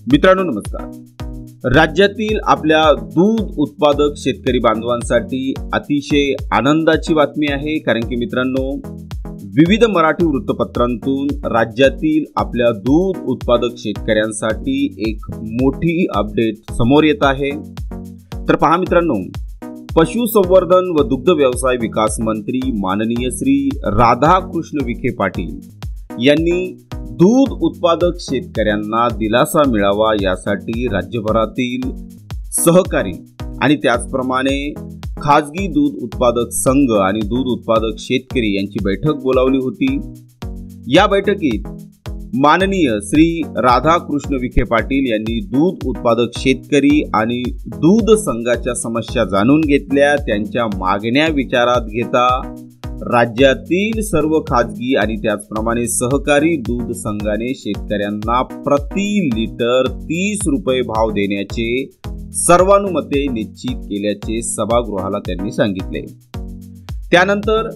मित्रांनो नमस्कार। राज्यातील आपल्या दूध उत्पादक शेतकरी बांधवांसाठी अतिशय आनंदाची बातमी आहे, कारण की मित्रांनो विविध मराठी वृत्तपत्रांतून राज्यातील आपल्या दूध उत्पादक शेतकऱ्यांसाठी एक मोठी अपडेट समोर येत आहे। तर पहा मित्रांनो, पशुसंवर्धन व दुग्ध व्यवसाय विकास मंत्री माननीय श्री राधाकृष्ण विखे पाटील यांनी दूध उत्पादक शेतकऱ्यांना दिलासा मिळावा यासाठी राज्यभरातील सहकारी आणि त्याचप्रमाणे खाजगी दूध उत्पादक संघ आणि दूध उत्पादक शेतकरी यांची बैठक बोलावली होती। या बैठकीत माननीय श्री राधाकृष्ण विखे पाटील यांनी दूध उत्पादक शेतकरी आणि दूध संघाच्या समस्या जाणून घेतल्या, त्यांच्या मागण्या विचारात घेता राज्यातील सर्व खाजगी आणि त्याचप्रमाणे सहकारी दूध संघाने शेतकऱ्यांना प्रति लिटर 30 रुपये भाव देण्याचे सर्वानुमते निश्चित केल्याचे सभागृहाला त्यांनी सांगितले। त्यानंतर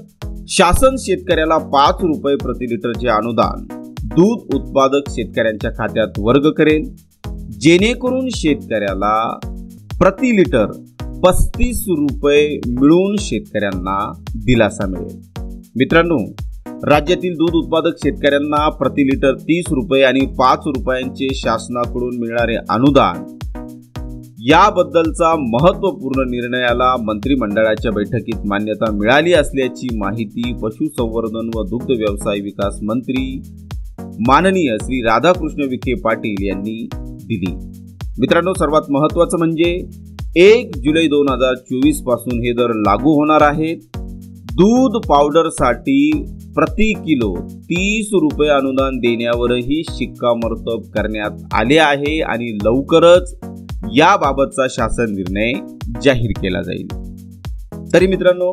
शासन शेतकऱ्याला 5 रुपये प्रति लिटरचे अनुदान दूध उत्पादक शेतकऱ्यांच्या खात्यात वर्ग करेल, जेणेकरून शेतकऱ्याला प्रति लिटर 35 रुपये मिळून शेतकऱ्यांना दिलासा मिळेल। मित्रांनो, राज्यातील दूध उत्पादक शेतकऱ्यांना प्रति लिटर 30 रुपये आणि 5 रुपयांचे शासनाकडून मिळणारे अनुदान याबद्दलचा महत्त्वपूर्ण निर्णयाला मंत्रिमंडळाच्या बैठकीत मान्यता मिळाली असल्याची माहिती पशुसंवर्धन व दुग्ध व्यवसाय विकास मंत्री माननीय श्री राधाकृष्ण विखे पाटील यांनी दिली। मित्रांनो, सर्वात महत्त्वाचं म्हणजे 1 जुलै 2024 पासून हे दर लागू होणार आहेत। दूध पावडरसाठी प्रति किलो 30 रुपये अनुदान देण्यावरही शिक्कामोर्तब करण्यात आले आहे आणि लवकरच याबाबतचा शासन निर्णय जाहीर केला जाईल। तरी मित्रांनो,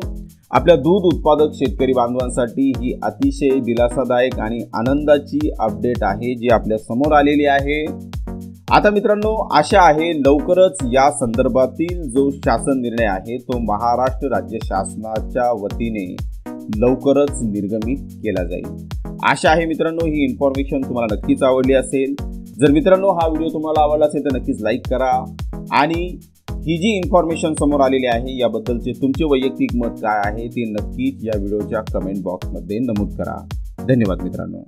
आपल्या दूध उत्पादक शेतकरी बांधवांसाठी ही अतिशय दिलासादायक आणि आनंदाची अपडेट आहे जी आपल्या समोर आलेली आहे। आता मित्रांनो, आशा आहे लवकरच या संदर्भातील जो शासन निर्णय आहे तो महाराष्ट्र राज्य शासनाच्या वतीने लवकरच निर्गमित केला जाईल। आशा आहे मित्रांनो ही इन्फॉर्मेशन तुम्हाला नक्कीच आवडली असेल। जर मित्रांनो हा व्हिडिओ तुम्हाला आवडला असेल तर नक्कीच लाईक करा आणि ही जी इन्फॉर्मेशन समोर आलेली आहे याबद्दलचे तुमचे वैयक्तिक मत काय आहे ते नक्कीच या व्हिडिओच्या कमेंट बॉक्समध्ये नमूद करा। धन्यवाद मित्रांनो।